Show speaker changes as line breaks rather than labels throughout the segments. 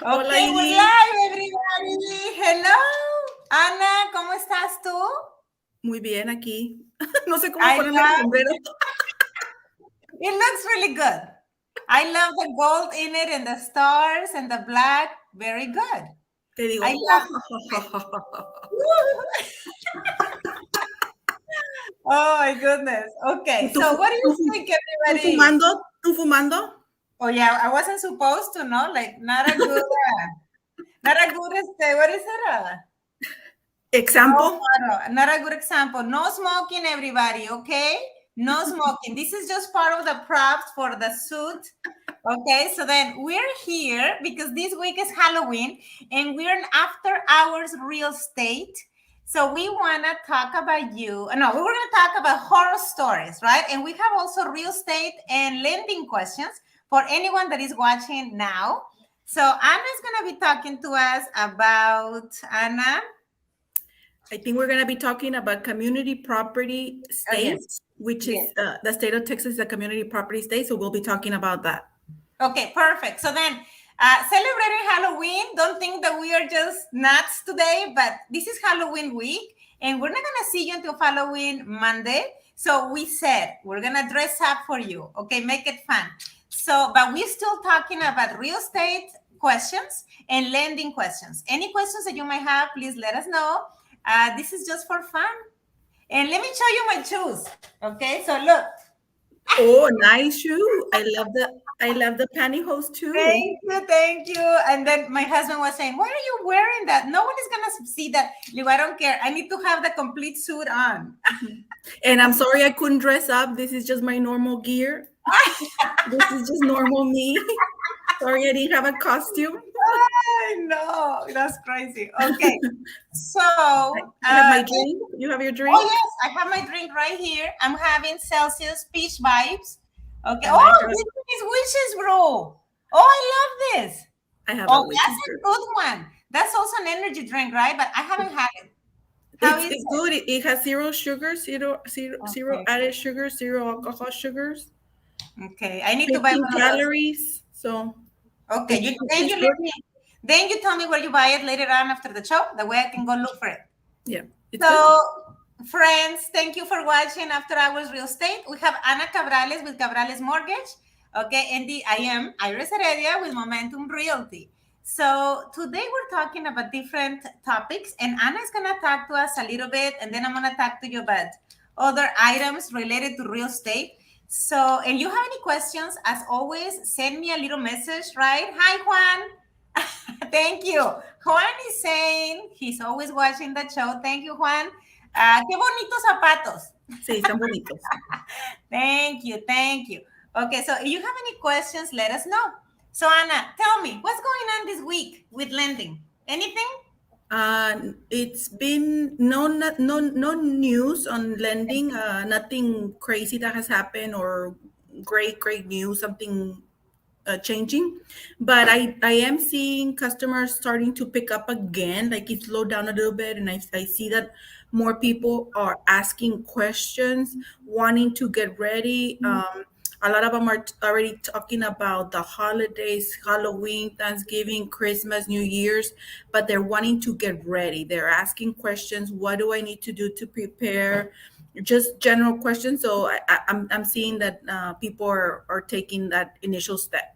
Hola,
Okay, we're
Ili.
live, everybody. Hello. Ana, ¿cómo estás tú?
Muy bien aquí. No sé cómo
I
ponerme el
love
sombrero.
it. Looks really good. I love the gold in it and the stars and the black. Very good.
Te
I
digo,
love it. Woo. Oh my goodness. Okay,
¿Tú,
so what do you think,
tú
everybody?
fumando? ¿Tú fumando?
Oh yeah, I wasn't supposed to, no? Like not a good, what is it? Role
Example.
model, not a good example. No smoking, everybody, okay? No smoking. This is just part of the props for the suit. Okay, so then we're here because this week is Halloween and we're in after hours real estate. So we want to talk about you. No, we were going to talk about horror stories, right? And we have also real estate and lending questions for anyone that is watching now. So Anna is going to be talking to us about Anna.
I think we're going to be talking about community property
Oh, yes.
states, which
Yes.
is the state of Texas is a community property state. So we'll be talking about that.
Okay, perfect. So then, celebrating Halloween, don't think that we are just nuts today, but this is Halloween week, and we're not going to see you until Halloween Monday. So we said we're going to dress up for you. Okay, make it fun. So, but we're still talking about real estate questions and lending questions. Any questions that you might have, please let us know. This is just for fun. And let me show you my shoes. Okay, so look.
Oh, nice shoe. I love the pantyhose too.
Thank you, thank you. And then my husband was saying, "Why are you wearing that? No one is gonna see that." I don't care. I need to have the complete suit on.
And I'm sorry I couldn't dress up. This is just my normal gear. This is just normal me. Sorry I didn't have a costume.
I know that's crazy. Okay, so
I have my drink. You have your
oh
drink?
yes, I have my drink right here. I'm having Celsius peach vibes. Okay.
And I
Oh,
have
this is wishes brew. Oh, I love this.
I have a
Oh,
witch's
that's a
brew.
good one. That's also an energy drink, right? But I haven't had it. How is
It's
it?
good. It has zero sugar, zero
Okay.
added sugar, zero alcohol sugars,
Okay, I need to buy
15
one of those.
calories. So
Okay,
it's good.
then you tell me where you buy it later on after the show. The way I can go look for it.
Yeah, it's good.
So, friends, thank you for watching After Hours Real Estate. We have Ana Cabrales with Cabrales Mortgage. Okay, and I am Iris Heredia with Momentum Realty. So today we're talking about different topics, and Ana is gonna talk to us a little bit, and then I'm gonna talk to you about other items related to real estate. So, and you have any questions, as always, send me a little message, right? Hi, Juan. Thank you. Juan is saying he's always watching the show. Thank you, Juan. Qué bonitos zapatos.
Sí, están bonitos.
Thank you. Thank you. Okay, so if you have any questions, let us know. So, Anna, tell me, what's going on this week with lending? Anything?
It's been no news on lending. Nothing crazy that has happened or great news. Something changing, but I am seeing customers starting to pick up again. Like it slowed down a little bit, and I see that more people are asking questions, wanting to get ready. A lot of them are already talking about the holidays, Halloween, Thanksgiving, Christmas, New Year's, but they're wanting to get ready. They're asking questions. What do I need to do to prepare? Just general questions. So I'm seeing that people are taking that initial step.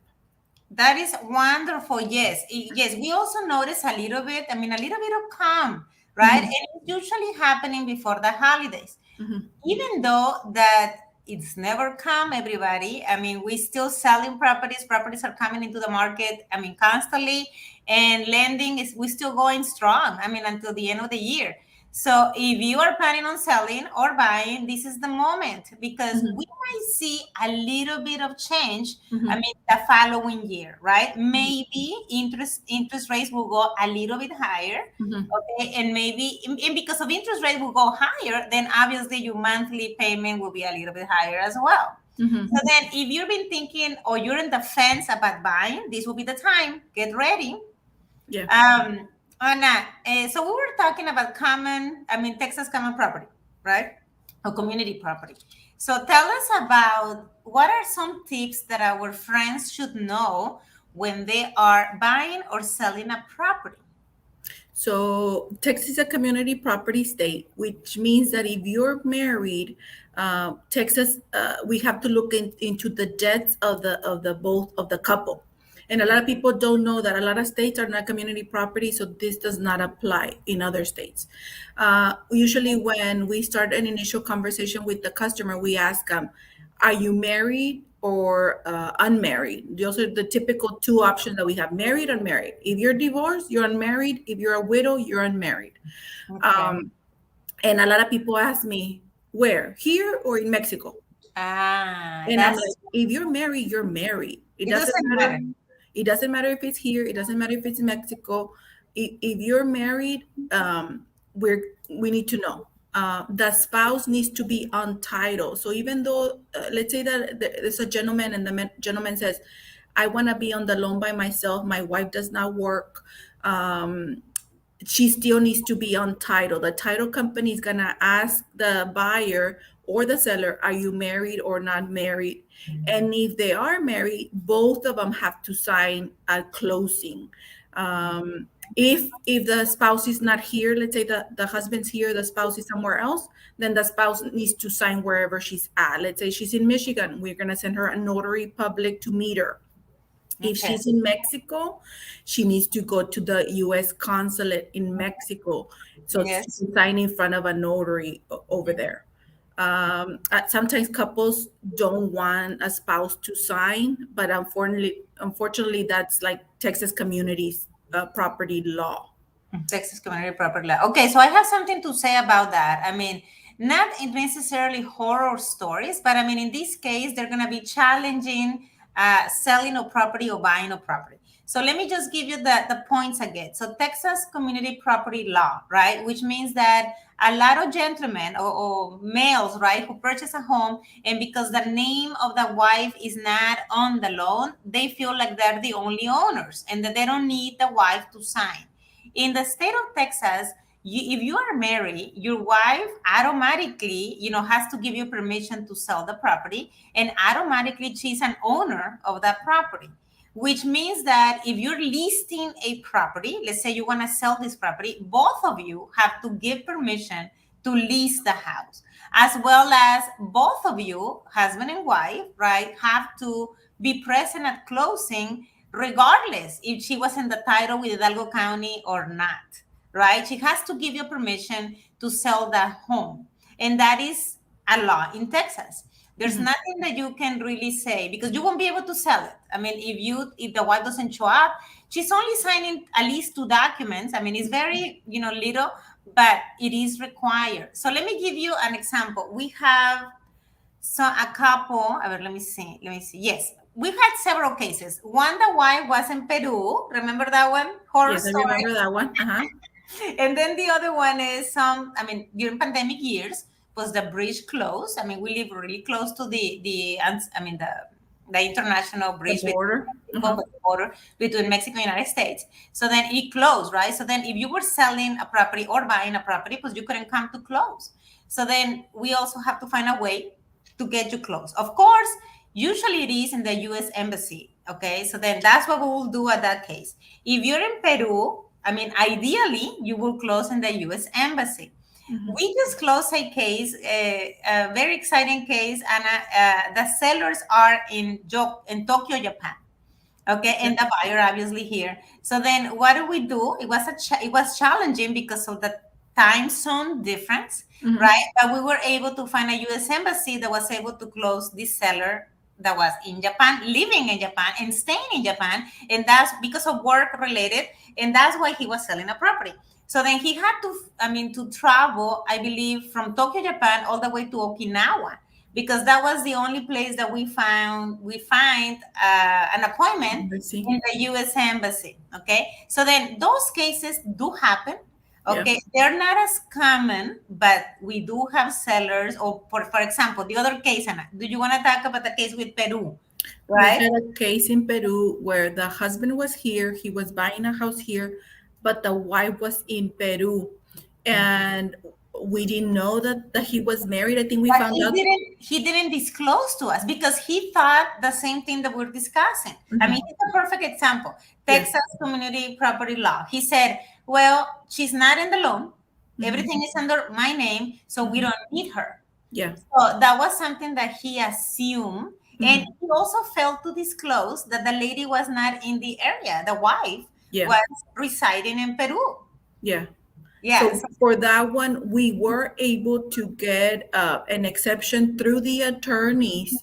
That is wonderful. Yes. Yes. We also notice a little bit, I mean, a little bit of calm, right?
Mhm,
And it's usually happening before the holidays.
mhm,
Even though that it's never come, everybody. I mean, we still selling properties. Properties are coming into the market, I mean, constantly. And lending is we still going strong. I mean, until the end of the year. So if you are planning on selling or buying, this is the moment because
mhm,
we might see a little bit of change. I
mhm,
mean, the following year, right?
mhm,
Maybe interest rates will go a little bit higher.
mhm,
Okay, and maybe and because of interest rate will go higher, then obviously your monthly payment will be a little bit higher as well.
mhm.
So then, if you've been thinking or you're in the fence about buying, this will be the time. Get ready.
Yeah.
Anna, so we were talking about Texas common property, right? Or community property. So tell us about what are some tips that our friends should know when they are buying or selling a property?
So Texas is a community property state, which means that if you're married, Texas, we have to look into the debts of the both of the couple. And a lot of people don't know that a lot of states are not community property, so this does not apply in other states. Usually, when we start an initial conversation with the customer, we ask them, "Are you married or unmarried?" Those are the typical two options that we have: married, unmarried. If you're divorced, you're unmarried. If you're a widow, you're unmarried.
Okay.
Um, and a lot of people ask me, "Where? Here or in Mexico?" And I'm like,
That's
if you're married, you're married. It
it
doesn't
doesn't
matter.
matter.
It doesn't matter if it's here. It doesn't matter if it's in Mexico. If you're married, we need to know. The spouse needs to be on title. So even though, let's say that there's a gentleman and the gentleman says, "I want to be on the loan by myself. My wife does not work." Um, she still needs to be on title. The title company is going to ask the buyer or the seller, "Are you married or not married?" And if they are married, both of them have to sign at closing. If the spouse is not here, let's say the husband's here, the spouse is somewhere else, then the spouse needs to sign wherever she's at. Let's say she's in Michigan, we're going to send her a notary public to meet her. If
Okay.
she's in Mexico, she needs to go to the U.S. consulate in Mexico. So she
Yes.
can sign in front of a notary over there. Sometimes couples don't want a spouse to sign, but unfortunately, that's like Texas communities property law.
Texas Community Property Law. Okay, so I have something to say about that. I mean, not necessarily horror stories, but I mean, in this case, they're going to be challenging selling a property or buying a property. So let me just give you the points again. So Texas Community Property Law, right, which means that a lot of gentlemen or males, right, who purchase a home, and because the name of the wife is not on the loan, they feel like they're the only owners and that they don't need the wife to sign. In the state of Texas, if you are married, your wife automatically, has to give you permission to sell the property, and automatically she's an owner of that property. Which means that if you're listing a property, let's say you want to sell this property, both of you have to give permission to lease the house, as well as both of you, husband and wife, right, have to be present at closing regardless if she was in the title with Hidalgo County or not, right? She has to give you permission to sell that home. And that is a law in Texas. There's
Mhm.
nothing that you can really say because you won't be able to sell it. I mean, if the wife doesn't show up, she's only signing at least two documents. I mean, it's very, little, but it is required. So let me give you an example. We have a couple, a ver, let me see. Yes, we've had several cases. One, the wife was in Peru. Remember that one? Horror
Yes, I
story.
remember that one. Uh-huh.
And then the other one is I mean, during pandemic years, was the bridge closed. I mean, we live really close to the international
The
bridge between
border.
Mexico,
Uh-huh.
the border between Mexico and United States. So then it closed, right? So then if you were selling a property or buying a property, because you couldn't come to close. So then we also have to find a way to get you close. Of course, usually it is in the U.S. Embassy. Okay, so then that's what we will do at that case. If you're in Peru, I mean, ideally, you will close in the U.S. Embassy.
Mhm.
We just closed a case, a very exciting case, and the sellers are in Tokyo, Japan. Okay, and the buyer obviously here. So then, what do we do? It was challenging because of the time zone difference,
Mhm.
right? But we were able to find a U.S. embassy that was able to close this seller that was in Japan, living in Japan, and staying in Japan, and that's because of work related, and that's why he was selling a property. So then he had to, I mean, to travel, I believe, from Tokyo, Japan, all the way to Okinawa because that was the only place that we find an appointment
Embassy.
in the U.S. Embassy. Okay, so then those cases do happen.
Yeah.
Okay, they're not as common, but we do have sellers. Or for example, the other case, Ana, do you want to talk about the case with Peru,
We
right?
had a case in Peru where the husband was here, he was buying a house here, but the wife was in Peru. And we didn't know that he was married. I think we
But
found out.
he didn't disclose to us because he thought the same thing that we're discussing. I mean, it's a perfect example.
Yeah.
Texas community property law. He said, well, she's not in the loan. Everything is under my name, so we don't need her.
Yeah.
So that was something that he assumed. And he also failed to disclose that the lady was not in the area. The wife
Yeah.
was residing in Peru.
Yeah.
Yes.
So for that one, we were able to get an exception through the attorneys,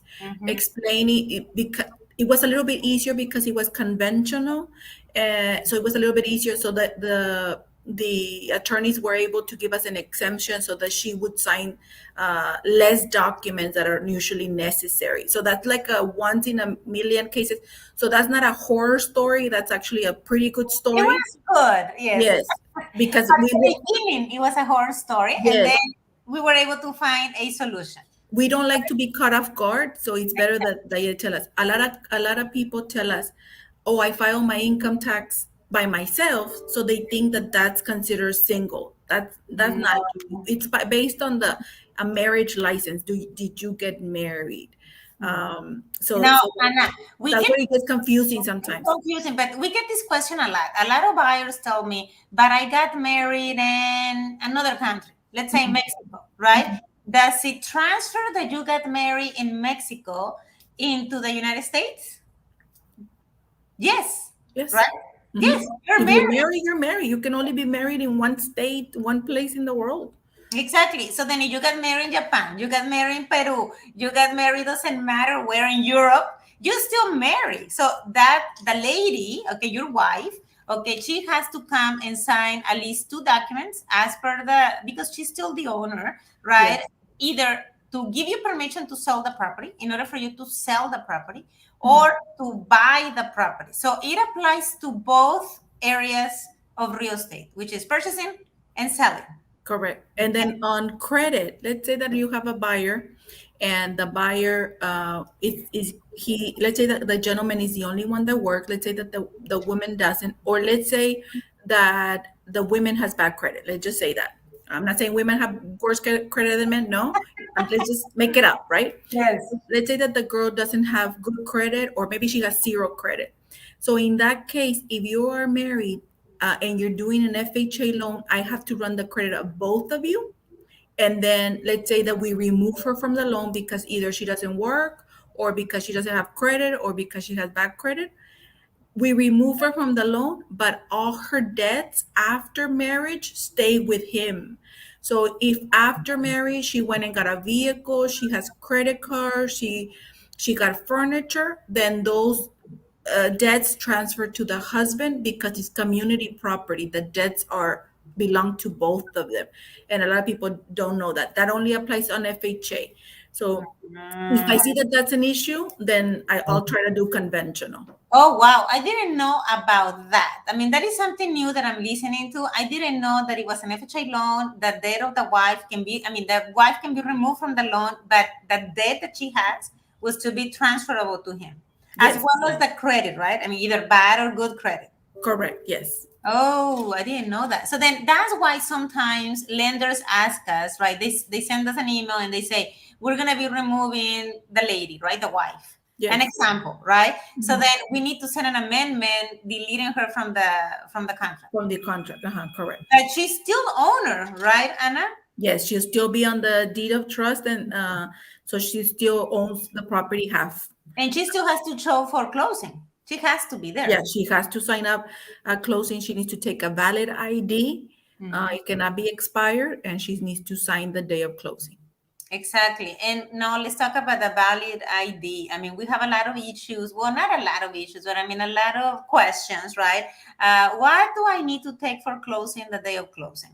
explaining it because it was a little bit easier because it was conventional, so it was a little bit easier. So that the attorneys were able to give us an exemption so that she would sign less documents that are usually necessary. So that's like a once in a million cases. So that's not a horror story. That's actually a pretty good
It
story.
was good, yes.
Yes, because
At
we
the
will.
beginning, it was a horror story, and
Yes,
then we were able to find a solution.
we don't like to be caught off guard, so it's better that they tell us. A lot of people tell us, "Oh, I file my income tax by myself," so they think that that's considered single. That's
No,
not true. It's based on the a marriage license. Did you get married? So
no,
so
Anna, we
that's
get
where it gets confusing
it's
sometimes.
confusing, but we get this question a lot. A lot of buyers tell me, but I got married in another country, let's say Mexico, right? Does it transfer that you got married in Mexico into the United States? Yes,
Yes.
right? Yes, you're
If you're
married.
married, you're married. You can only be married in one state, one place in the world.
Exactly. So then if you got married in Japan, you got married in Peru, you got married, doesn't matter where in Europe, you still marry. So that the lady, okay, your wife, okay, she has to come and sign at least two documents as per because she's still the owner, right?
Yes.
Either to give you permission to sell the property in order for you to sell the property or to buy the property. So it applies to both areas of real estate, which is purchasing and selling.
Correct. And then on credit, let's say that you have a buyer and the buyer is he, let's say that the gentleman is the only one that works. Let's say that the woman doesn't, or let's say that the woman has bad credit. Let's just say that. I'm not saying women have worse credit than men. No, let's just make it up, right?
Yes.
Let's say that the girl doesn't have good credit, or maybe she has zero credit. So in that case, if you are married and you're doing an FHA loan, I have to run the credit of both of you. And then let's say that we remove her from the loan because either she doesn't work, or because she doesn't have credit, or because she has bad credit. We remove her from the loan, but all her debts after marriage stay with him. So if after marriage she went and got a vehicle, she has credit cards, she got furniture, then those debts transfer to the husband because it's community property. The debts are belong to both of them, and a lot of people don't know that. That only applies on FHA. So if I see that that's an issue, then I'll try to do conventional.
Oh, wow. I didn't know about that. I mean, that is something new that I'm listening to. I didn't know that it was an FHA loan. The debt of the wife can be, I mean, the wife can be removed from the loan, but the debt that she has was to be transferable to him, as
Yes,
well as the credit, right? I mean, either bad or good credit.
correct. Yes.
Oh, I didn't know that. So then that's why sometimes lenders ask us, right? They send us an email and they say, we're going to be removing the lady, right? The wife. An
Yes.
example, right? So then we need to send an amendment deleting her from the contract.
From the contract. Correct.
But she's still owner, right, Anna?
Yes, she'll still be on the deed of trust, and so she still owns the property half.
And she still has to show for closing. She has to be there.
Yeah, she has to sign up at closing. She needs to take a valid ID. It cannot be expired, and she needs to sign the day of closing.
Exactly. And now let's talk about the valid ID. I mean, we have a lot of issues. Well, not a lot of issues, but I mean, a lot of questions, right? What do I need to take for closing the day of closing?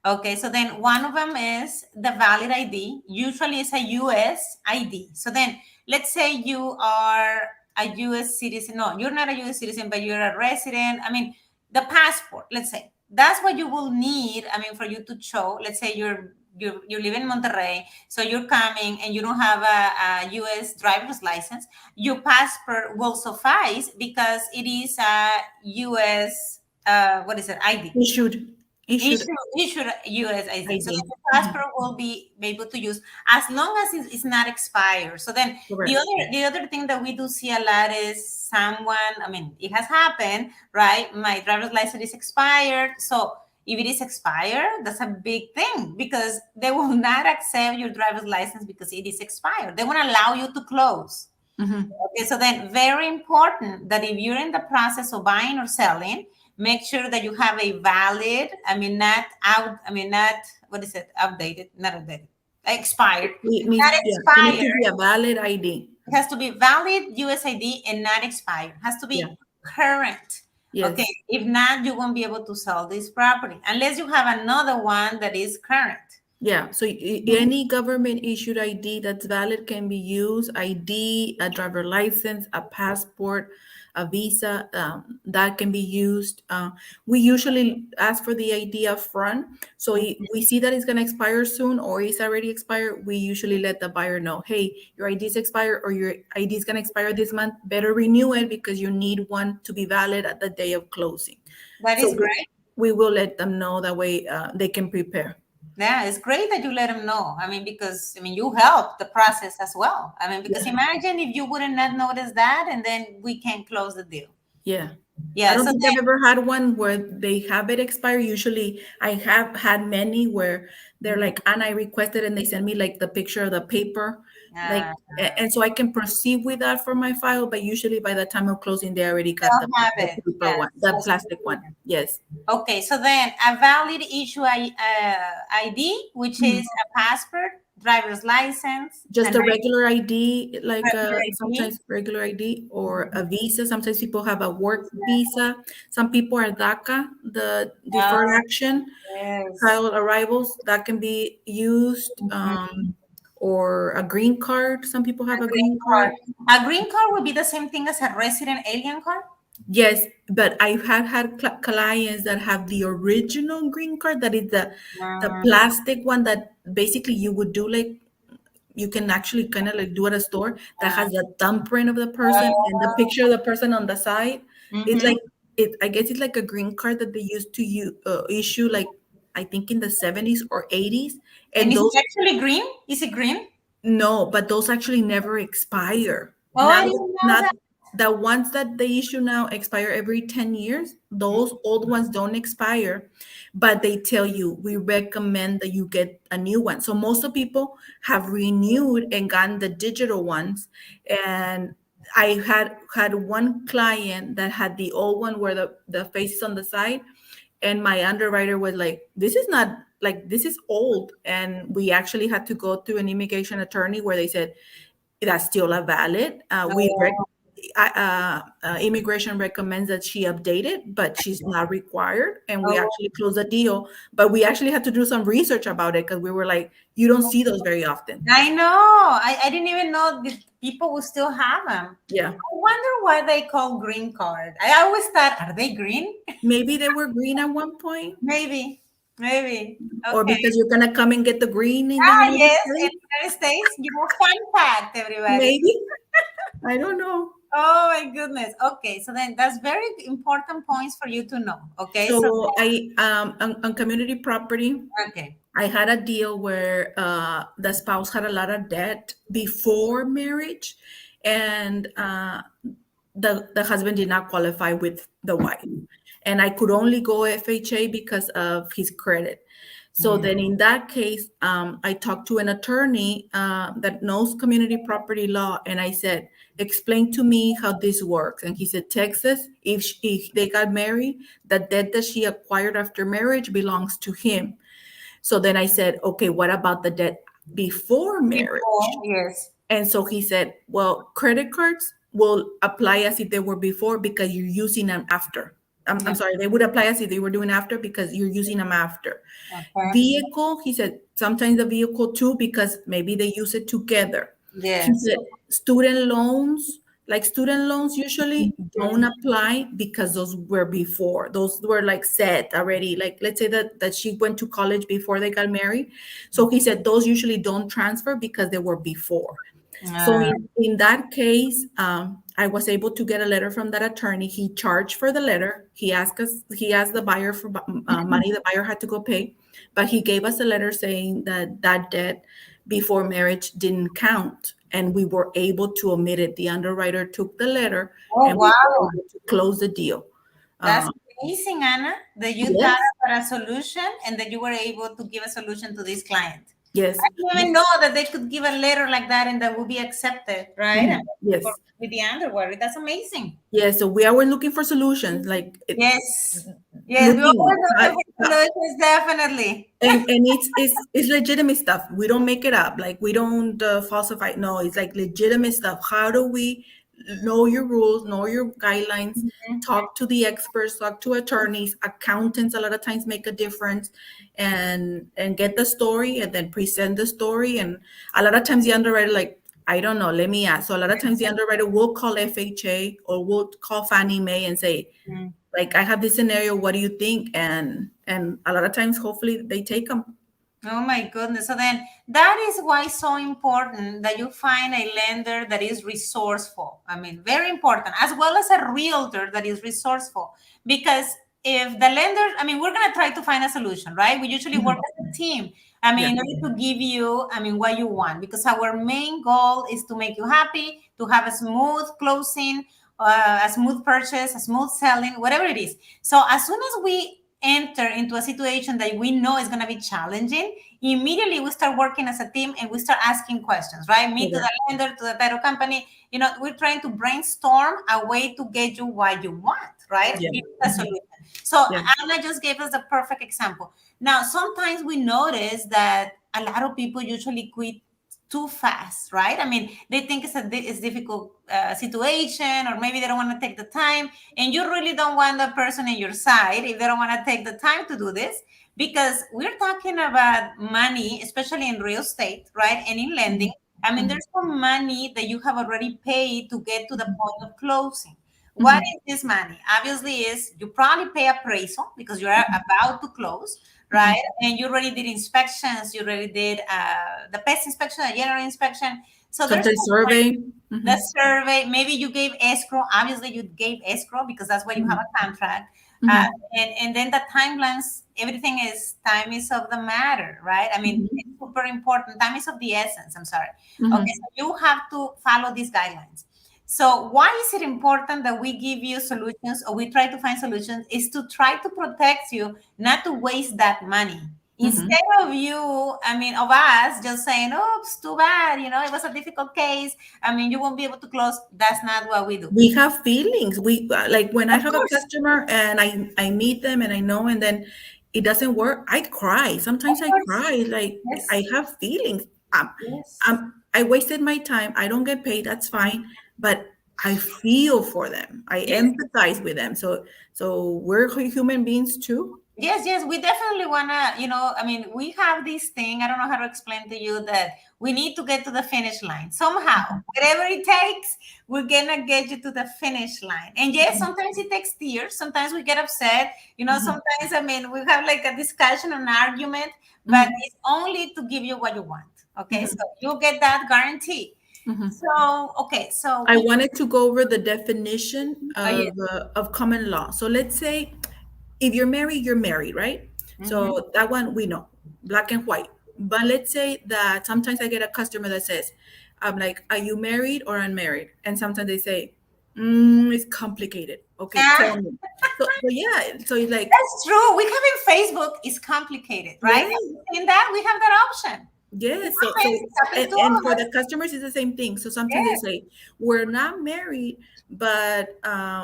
Okay, so then one of them is the valid ID. Usually it's a US ID. So then let's say you are a US citizen. No, you're not a US citizen, but you're a resident. I mean, the passport, let's say. That's what you will need, I mean, for you to show. Let's say you live in Monterrey, so you're coming and you don't have a U.S. driver's license. Your passport will suffice because it is a U.S. What is it? ID.
Issued. Issued
Issued US ID. So then
ID.
the
Mhm.
passport will be able to use as long as it's not expired. So then
Correct.
the other thing that we do see a lot is someone, I mean, it has happened, right? My driver's license is expired. So if it is expired, that's a big thing because they will not accept your driver's license because it is expired. They won't allow you to close.
Hmm.
Okay, so then very important that if you're in the process of buying or selling, make sure that you have a valid, not, what is it, outdated, not outdated, expired,
It
not
needs, yeah, it needs to
expired.
be a valid ID.
It has to be valid USID and not expired. It has to
Yeah.
be current. Okay,
Yes.
if not, you won't be able to sell this property unless you have another one that is current.
Yeah. So any government issued ID that's valid can be used. ID, a driver license, a passport, a visa, that can be used. We usually ask for the ID up front. So we see that it's going to expire soon or it's already expired. We usually let the buyer know, hey, your ID is expired or your ID is going to expire this month. Better renew it because you need one to be valid at the day of closing.
That
So
is great.
we will let them know that way they can prepare.
Yeah, it's great that you let them know. I mean, because I mean, you help the process as well. I mean, because imagine if you wouldn't not notice that, and then we can close the deal.
Yeah. I
Yeah.
don't
So
think I've ever had one where they have it expire. Usually I have had many where they're
then,
like, and I requested and they send me like the picture of the paper. Like,
uh,
and so I can proceed with that for my file, but usually by the time of closing, they already got
they'll have
the
it.
paper
Yes.
one, the
That's
plastic one.
good.
Yes.
Okay. So then, a valid issue ID, which
Mhm.
is a passport, driver's license,
Just
an
a regular ID, like
regular ID.
sometimes regular ID or a visa. Sometimes people have a work visa. Some people are DACA, the deferred
Oh,
action.
yes.
Child arrivals that can be used,
Mhm.
or a green card. Some people
A
have a
green
green
card.
card.
A green card would be the same thing as a resident alien card.
Yes, but I've had clients that have the original green card. That is the
Um,
plastic one that basically you would do like you can actually kind of like do at a store that has the thumbprint of the person and the picture of the person on the side. It's
mhm.
like it. I guess it's like a green card that they used to issue like I think in the 70s or 80s,
And
and
is it
those.
actually green? Is it green?
No, but those actually never expire.
Oh,
Now,
I didn't know
not
that.
the ones that they issue now expire every 10 years. Those old ones don't expire, but they tell you we recommend that you get a new one. So most of people have renewed and gotten the digital ones. And I had one client that had the old one where the face is on the side, and my underwriter was like, this is not like this is old, and we actually had to go through an immigration attorney where they said that's still a valid.
Oh,
Immigration recommends that she update it, but she's not required, and we
oh,
actually closed the deal. But we actually had to do some research about it because we were like, you don't see those very often.
I know. I didn't even know that people would still have them.
Yeah,
I wonder why they call green card. I always thought, are they green?
maybe they were green at one point,
Maybe, maybe.
or
Okay.
because you're gonna come and get the green in the
Ah,
United
yes, in
States.
the United States. Fun fact, everybody.
Maybe, I don't know.
Oh my goodness. Okay, so then that's very important points for you to know. Okay, so
So I on community property,
okay.
I had a deal where the spouse had a lot of debt before marriage, and the husband did not qualify with the wife, and I could only go FHA because of his credit. So
Mm.
then, in that case, I talked to an attorney that knows community property law, and I said, "Explain to me how this works." And he said, "Texas, if they got married, the debt that she acquired after marriage belongs to him." So then I said, okay, what about the debt before marriage?
Before, yes.
And so he said, well, credit cards will apply as if they were before because you're using them after. I'm
Yeah.
sorry, they would apply as if they were doing after because you're using them after.
Okay.
Vehicle, he said, sometimes the vehicle too, because maybe they use it together. He
Yes.
said, student loans, like student loans usually don't
Mhm.
apply because those were before. Those were like set already. Like let's say that she went to college before they got married. So he said those usually don't transfer because they were before. So
Ah,
in that case, I was able to get a letter from that attorney. He charged for the letter. He asked the buyer for money the buyer had to go pay, but he gave us a letter saying that that debt before marriage didn't count, and we were able to omit it. The underwriter took the letter,
Oh,
and we were
wow.
able to close the deal.
That's
Uh,
amazing, Anna, that you thought
yes,
about a solution and that you were able to give a solution to this client.
yes,
I didn't even know that they could give a letter like that and that would be accepted, right? And for,
yes.
with the underwear. That's amazing.
Yeah, so we are looking for solutions, like
Yes. Yes, we're
looking,
always looking for solutions, definitely.
and it's legitimate stuff. We don't make it up. Like we don't falsify. No, it's like legitimate stuff. How do we know your rules, know your guidelines?
Mhm.
Talk to the experts, talk to attorneys, accountants. A lot of times make a difference, and get the story, and then present the story. And a lot of times the underwriter like, I don't know, let me ask. So a lot of times the underwriter will call FHA or will call Fannie Mae and say,
Mhm.
like, I have this scenario, what do you think? And a lot of times hopefully they take them.
Oh my goodness. So then that is why it's so important that you find a lender that is resourceful. I mean, very important, as well as a realtor that is resourceful. Because if the lender, I mean, we're going to try to find a solution, right? We usually work
Mhm.
as a team. I
Yeah,
mean, in order to give you, I mean, what you want, because our main goal is to make you happy, to have a smooth closing, a smooth purchase, a smooth selling, whatever it is. So as soon as we enter into a situation that we know is going to be challenging, immediately we start working as a team and we start asking questions, right? Me to
okay.
the lender, to the title company. You know, we're trying to brainstorm a way to get you what you want, right?
Yeah.
Give you a
Mhm.
solution. So
Yeah.
Anna just gave us the perfect example. Now, sometimes we notice that a lot of people usually quit too fast, right? I mean, they think it's difficult situation, or maybe they don't want to take the time, and you really don't want the person in your side if they don't want to take the time to do this, because we're talking about money, especially in real estate, right? And in lending.
Mhm.
I mean,
Mhm.
there's some money that you have already paid to get to the
Mhm.
point of closing. What
Mhm.
is this money? Obviously, is you probably pay appraisal because you are about to close, right?
Mhm.
And you already did inspections, you already did the pest inspection, the general inspection. So there's
Sometimes survey.
the
Mhm.
survey. Maybe you gave escrow. Obviously, you gave escrow because that's why you have
Mhm.
a contract. Uh,
Mhm.
and then the timelines, everything is time is of the matter, right? I mean,
Mhm.
it's super important. Time is of the essence. I'm sorry. Okay,
Mhm.
so you have to follow these guidelines. So why is it important that we give you solutions, or we try to find solutions? Is to try to protect you, not to waste that money.
Mhm.
Instead of you, I mean, of us just saying, "Oops, too bad," it was a difficult case. I mean, you won't be able to close. That's not what we do.
We have feelings. We like when I
Of
have a
course,
customer and I meet them and I know, and then it doesn't work. I cry.
of
Sometimes I
course.
cry. Like I
Yes,
have feelings.
yes.
I wasted my time. I don't get paid. That's fine. But I feel for them. I
Yes,
empathize with them. So we're human beings too.
yes, we definitely wanna, I mean, we have this thing. I don't know how to explain to you that we need to get to the finish line somehow. Whatever it takes, we're gonna get you to the finish line. And yes,
Mhm.
sometimes it takes tears. Sometimes we get upset.
Mhm.
Sometimes, I mean, we have like a discussion, an argument, but
Mhm.
it's only to give you what you want. Okay, so
Mhm.
you get that guarantee.
Mhm.
So okay, so
I
we.
wanted to go over the definition
Oh yeah.
of common law. So let's say if you're married, right?
Mm-hmm.
So that one we know, black and white. But let's say that sometimes I get a customer that says, I'm like, are you married or unmarried? And sometimes they say, it's complicated. Okay, tell
Ah,
me. So yeah, so it's like,
that's true. We have in Facebook is complicated, right?
yeah,
Have you seen that? We have that option. It
yes.
happens, it happens to
And
all
for
of
the
us.
customers, it's the same thing. So sometimes they
Yes.
say, we're not married, but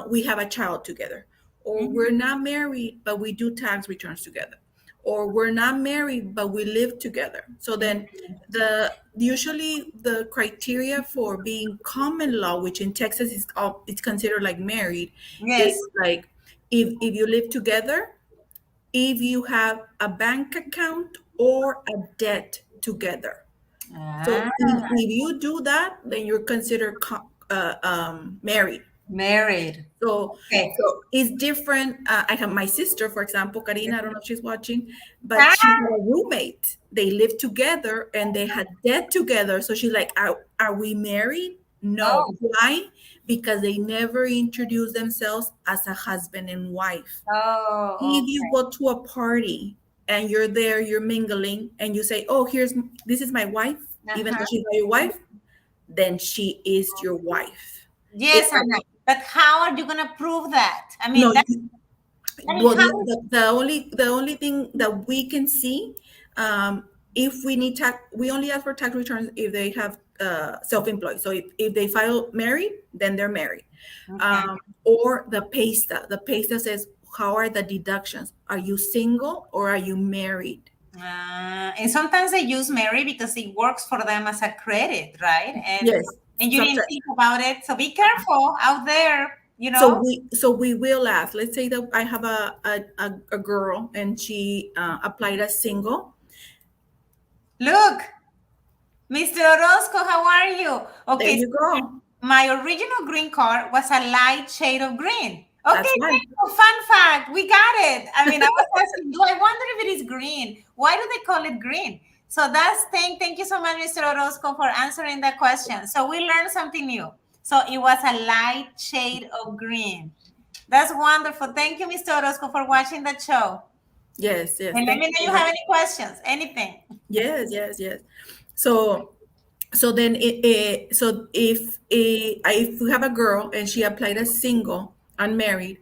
we have a child together. Or we're
Mhm.
not married, but we do tax returns together. Or we're not married, but we live together. So then the usually the criteria for being common law, which in Texas is it's considered like married,
Yes.
is like if you live together, if you have a bank account or a debt together. So
Ah,
if you do that, then you're considered married.
married. Okay.
So it's different. I have my sister, for example, Karina. I don't know if she's watching, but she
Ah,
had a roommate. They lived together and they had debt together. So she's like, "Are we married?" No.
Oh,
Why? Because they never introduce themselves as a husband and wife.
oh,
If you go to a party and you're there, you're mingling, and you say, "Oh, this is my wife,"
okay.
even though
Uh-huh.
she's not your wife, then she is your wife. It,
Yes, Anna. But how are you gonna prove that? I mean,
no,
that. I mean,
well,
how?
the only thing that we can see, if we need tax, we only ask for tax returns if they have self-employed. So if they file married, then they're married.
Okay.
Or the pay stub. The pay stub says, how are the deductions? Are you single or are you married?
And sometimes they use Mary because it works for them as a credit, right?
Yes.
And you didn't
Sometimes.
think about it. So be careful out there, you
So
know.
we will ask. Let's say that I have a girl and she applied as single.
Look, Mr. Orozco, how are you?
There
Okay,
you
so
go.
my original green card was a light shade of green.
That's
Okay,
why.
thank you. Fun fact, we got it. I mean, I was asking, do I wonder if it is green? Why do they call it green? So thank you so much, Mr. Orozco, for answering that question. So we learned something new. So it was a light shade of green. That's wonderful. Thank you, Mr. Orozco, for watching that show.
Yes, yes.
And let
Thank
me
you
know
so
you
much.
have any questions, anything.
Yes, yes, yes. So then so if we have a girl and she applied as single, unmarried,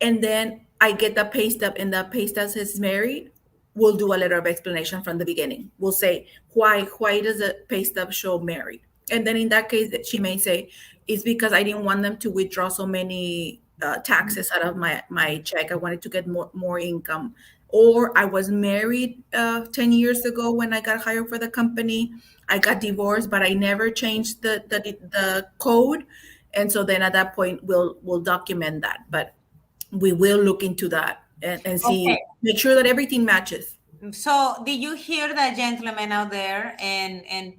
and then I get the pay stub and the pay stub says married, we'll do a letter of explanation from the beginning. We'll say why does the pay stub show married? And then in that case, that she may say it's because I didn't want them to withdraw so many taxes out of my check. I wanted to get more income. Or I was married 10 years ago when I got hired for the company. I got divorced, but I never changed the code. And so then at that point, we'll document that. But we will look into that and
Okay.
see, make sure that everything matches.
So did you hear that, gentlemen out there, and and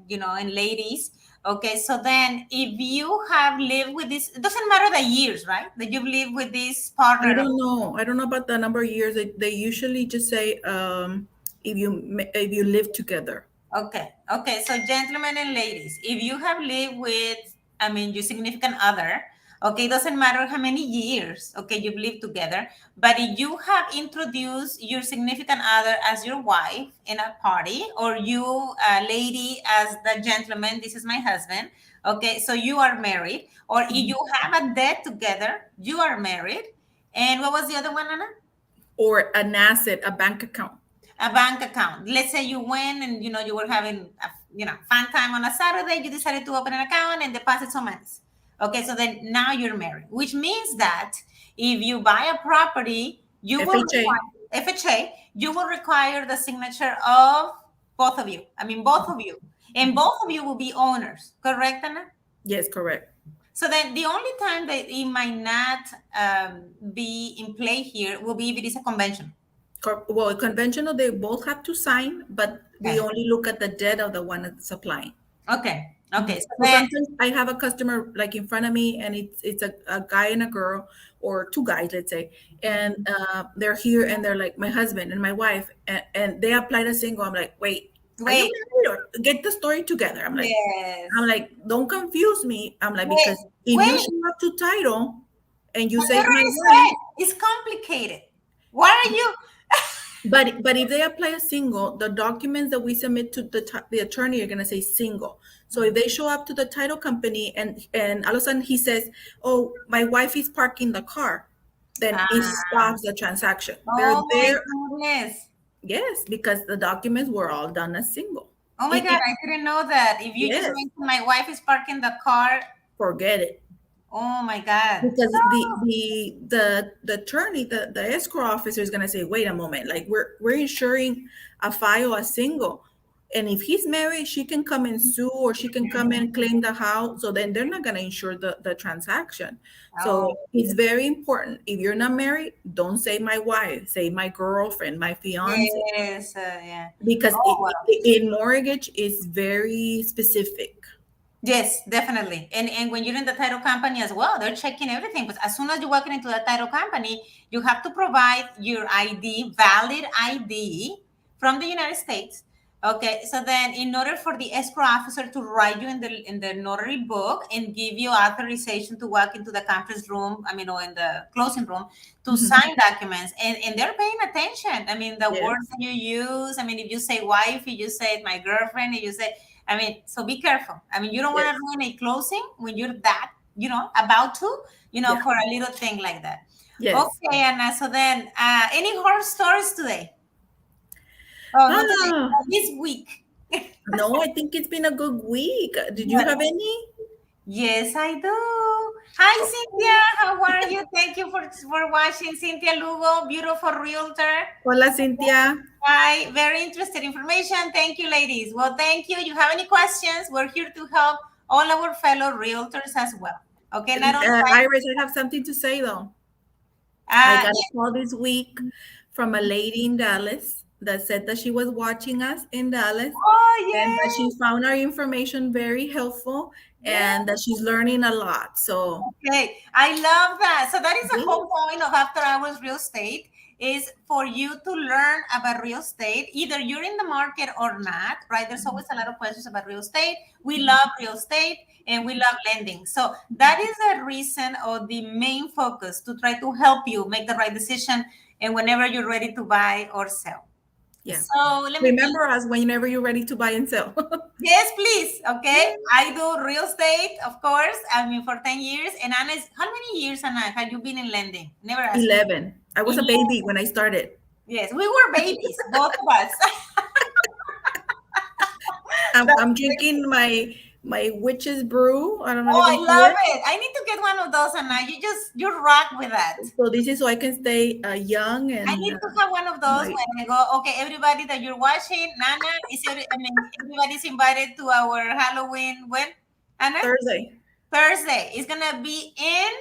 ladies? Okay, so then if you have lived with this, it doesn't matter the years, right? That you've lived with this
I
partner.
don't know. I don't know about the number of years. They usually just say if you live together.
Okay. Okay. So, gentlemen and ladies, if you have lived with, I mean, your significant other, okay, it doesn't matter how many years, okay, you've lived together, but if you have introduced your significant other as your wife in a party, or you, lady, as the gentleman, this is my husband, okay, so you are married, or if
Mhm.
you have a debt together, you are married. And what was the other one, Anna?
Or an asset, a bank account.
A bank account. Let's say you went and you were having a fun time on a Saturday. You decided to open an account and deposit some money. Okay, so then now you're married, which means that if you buy a property, you will
FHA.
require FHA. You will require the signature of both of you. I mean, both of you, and
Mhm.
both of you will be owners. Correct, Anna?
Yes, correct.
So then the only time that it might not be in play here will be if it is a convention.
Well, conventional, they both have to sign, but we
Okay.
only look at the debt of the one that's applying.
Okay. Okay.
Mhm.
So
So
then.
sometimes I have a customer like in front of me, and it's a guy and a girl, or two guys, let's say, and they're here and they're like my husband and my wife, and they applied a single. I'm like, wait, are you
Wait,
married or get the story together?
yes.
I'm like, don't confuse me. I'm like,
Wait,
because if you
wait.
show up to title and you
But you
say my
already
wife,
said it's complicated. Why are you?
but if they apply a single, the documents that we submit to the attorney are gonna say single. So if they show up to the title company and all of a sudden he says, "Oh, my wife is parking the car," then it
Ah,
stops the transaction. They're
oh my
there,
goodness.
yes, because the documents were all done as single.
Oh my God,
It
I didn't know that. If you just
yes,
mentioned my wife is parking the car,
forget it.
oh my God.
Because the attorney, the escrow officer is gonna say, wait a moment, like we're insuring a file as single. And if he's married, she can come and sue or she can come and claim the house. So then they're not gonna insure the transaction.
Oh,
So it's very important. If you're not married, don't say my wife, say my girlfriend, my fiance,
yes, yeah.
because
Oh, wow.
in mortgage is very specific.
Yes, definitely. And when you're in the title company as well, they're checking everything. But as soon as you're walking into the title company, you have to provide your ID, valid ID from the United States. Okay, so then in order for the escrow officer to write you in the notary book and give you authorization to walk into the conference room, I mean, or in the closing room to
Mhm.
sign documents, and they're paying attention. I mean, the words
Yes.
that you use. I mean, if you say wife, if you say my girlfriend, if you say, I mean, so be careful. I mean, you don't want to
Yes.
ruin a closing when you're that, about to,
Yeah.
for a little thing like that.
Yes.
Okay, Anna. So then, any horror stories today? Oh, not today.
Ah,
This week.
no, I think it's been a good week. Did you
What?
have any?
Yes, I do. Hi,
Oh.
Cynthia. How are you? Thank you for watching. Cynthia Lugo, beautiful realtor.
Hola, Cynthia.
Hi, very interested information. Thank you, ladies. Well, thank you. You have any questions? We're here to help all our fellow realtors as well. Okay, not only
Iris, I have something to say though. I got a
yes.
call this week from a lady in Dallas that said that she was watching us in Dallas
Oh,
and that she
yes.
found our information very helpful
Yes.
and that she's learning a lot. So,
Okay, I love that. So that is the whole
yes,
point of After Hours Real Estate is for you to learn about real estate. Either you're in the market or not, right? There's always a lot of questions about real estate. We love real estate and we love lending. So that is the reason or the main focus to try to help you make the right decision and whenever you're ready to buy or sell.
yeah.
So let me tell you.
Remember us whenever you're ready to buy and sell.
Yes, please. Okay.
Yeah.
I do real estate, of course. I mean, for 10 years. And Anna, how many years, Anna, have you been in lending? Never asked you.
11. I was a
11.
baby when I started.
Yes, we were babies, both of us.
I'm
That's
drinking my witch's brew. I don't know
Oh,
if you
I
can see
love
it.
it. I need to get one of those, Anna. You rock with that.
So this is so I can stay young
I
and
need to have one of those
my
when I go, okay, everybody that you're watching, Nana, everybody's invited to our Halloween, when? Anna?
Thursday
Thursday. It's going to be in,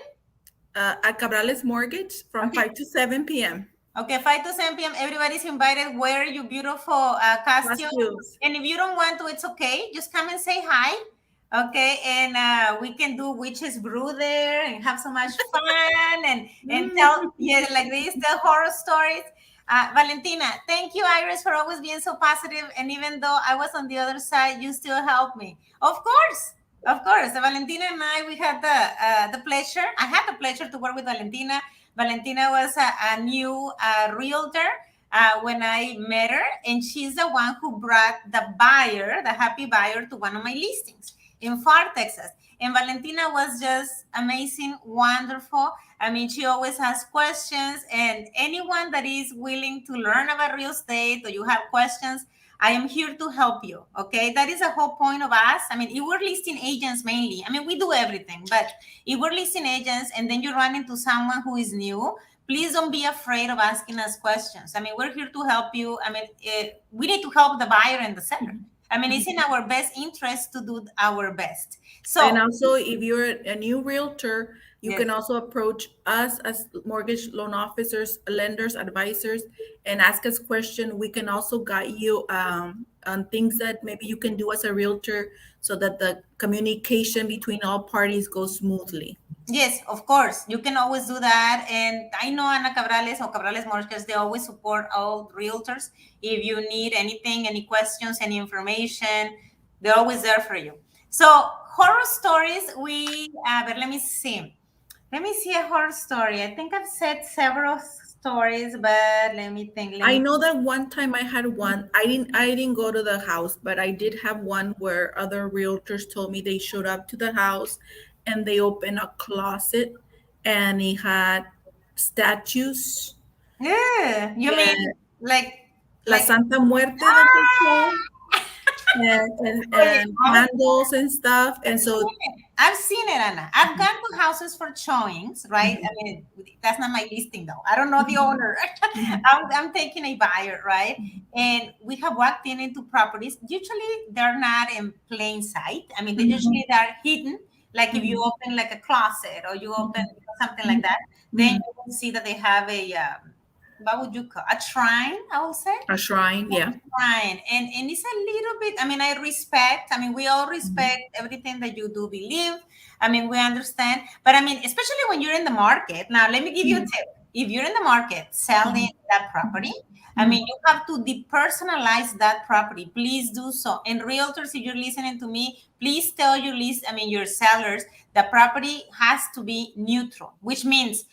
at Cabrales Mortgage from
okay,
5 to 7 p.m.
Okay, 5 to 7 p.m. Everybody's invited. Wear your beautiful costume.
Costumes.
And if you don't want to, it's okay. Just come and say hi. Okay. And we can do witches brew there and have so much fun and tell,
Mm.
yeah, like this, tell horror stories. Valentina, thank you, Iris, for always being so positive. And even though I was on the other side, you still helped me. Of course. Of course. Valentina and I, we had the pleasure. I had the pleasure to work with Valentina. Valentina was a new realtor when I met her, and she's the one who brought the buyer, the happy buyer, to one of my listings in Far, Texas. And Valentina was just amazing, wonderful. I mean, she always has questions, and anyone that is willing to learn about real estate or you have questions, I am here to help you. Okay. That is the whole point of us. I mean, we're listing agents mainly. I mean, we do everything, but if we're listing agents and then you run into someone who is new, please don't be afraid of asking us questions. I mean, we're here to help you. I mean, we need to help the buyer and the seller. I mean, it's in our best interest to do our best.
And
So,
also, if you're a new realtor, you
yes.
can also approach us as mortgage loan officers, lenders, advisors, and ask us questions. We can also guide you on things that maybe you can do as a realtor so that the communication between all parties goes smoothly.
Yes, of course. You can always do that. And I know Ana Cabrales or Cabrales Mortgage, they always support all realtors. If you need anything, any questions, any information, they're always there for you. So, horror stories, but let me see. Let me see a horror story. I think I've said several stories, but let me think. Let
I
me.
know that one time I had one. I didn't go to the house, but I did have one where other realtors told me they showed up to the house and they opened a closet and it had statues
Yeah, you mean
and
like,
La
like,
Santa Muerte that they
ah!
call
Wait,
and candles and stuff.
I've
And
seen
so
it. I've seen it, Anna. I've gone to houses for showings, right? I
mhm,
mean, that's not my listing though. I don't know the
mhm,
owner.
mhm,
I'm taking a buyer, right? And we have walked into properties. Usually they're not in plain sight. I mean, they
mhm,
usually they're hidden. Like if you
mhm,
open like a closet or you open
mhm,
something like
mhm,
that, then
mhm.
you will see that they have a what would you call a shrine? I will say
A shrine, yeah.
fine. And it's a little bit, I mean, I mean, we all
Mhm,
respect everything that you do believe. I mean, we understand. But I mean, especially when you're in the market. Now, let me give you a
mhm,
tip. If you're in the market selling
mhm,
that property, I mean, you have to depersonalize that property. Please do so. And realtors, if you're listening to me, please tell your sellers, the property has to be neutral, which means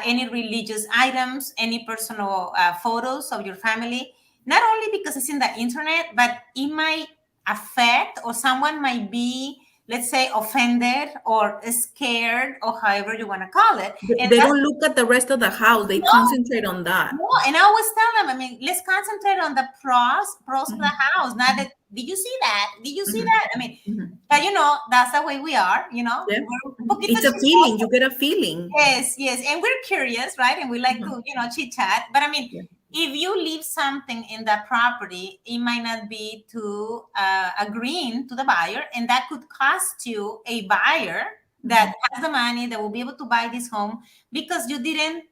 any religious items, any personal photos of your family, not only because it's in the internet, but it might affect, or someone might be, let's say, offended or scared, or however you want to call it. And
They
that's
don't look at the rest of the house. They
no,
concentrate on that.
no, and I always tell them, I mean, let's concentrate on the pros of the
Mhm,
house. Not that, did you see that? Did you see
mhm,
that? I mean,
mhm.
but that's the way we are,
Yeah.
We're un
Mhm.
poquito
It's a feeling. You
chismosos.
get a feeling.
Yes, yes. And we're curious, right? And we like
Mhm.
to, chit chat. But I mean,
Yeah.
if you leave something in the property, it might not be to agreeing to the buyer, and that could cost you a buyer that
Mhm,
has the money, that will be able to buy this home, because you didn't,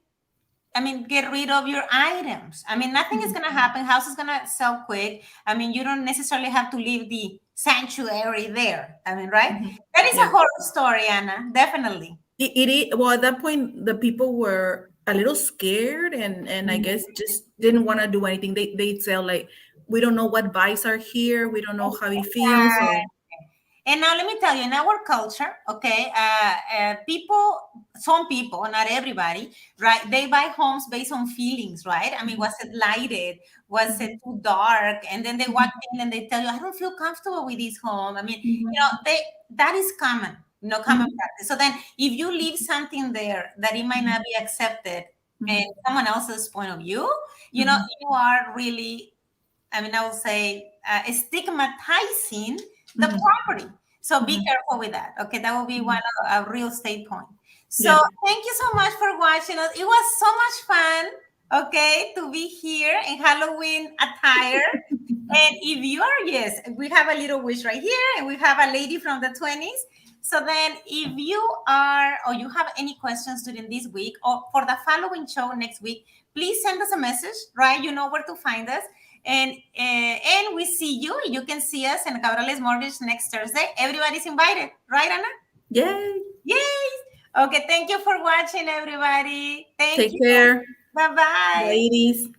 I mean, get rid of your items. I mean, nothing is
mhm,
going to happen. House is going to sell quick. I mean, you don't necessarily have to leave the sanctuary there. I mean, right?
mhm.
That is a
Yeah.
horror story, Anna. Definitely.
It is, well, at that point, the people were a little scared, and I
Mhm.
guess just didn't want to do anything. They'd say like, we don't know what vibes are here. We don't know how it feels. So
And now let me tell you, in our culture, okay, some people, not everybody, right? They buy homes based on feelings, right? I mean,
mhm,
was it lighted? Was it
mhm,
too dark? And then they walk
mhm,
in and they tell you, I don't feel comfortable with this home. I mean,
mhm,
that is common, common
mhm,
practice. So then if you leave something there that it might not be accepted in
mhm,
someone else's point of view,
mhm,
you are really, I mean, I will say, stigmatizing the
mhm,
property. So be
mhm,
careful with that. Okay, that will be one
mhm.
a real estate point. So
Yeah.
thank you so much for watching us. It was so much fun. Okay, to be here in Halloween attire. And if you are, yes, we have a little wish right here, and we have a lady from the 20s. So then, if you are, or you have any questions during this week, or for the following show next week, please send us a message, right? You know where to find us. And we see you. You can see us in Cabrales Mortgage next Thursday. Everybody's invited, right, Anna?
Yay.
Yay! Okay, thank you for watching, everybody. Thank
Take
you.
care,
Bye bye.
ladies.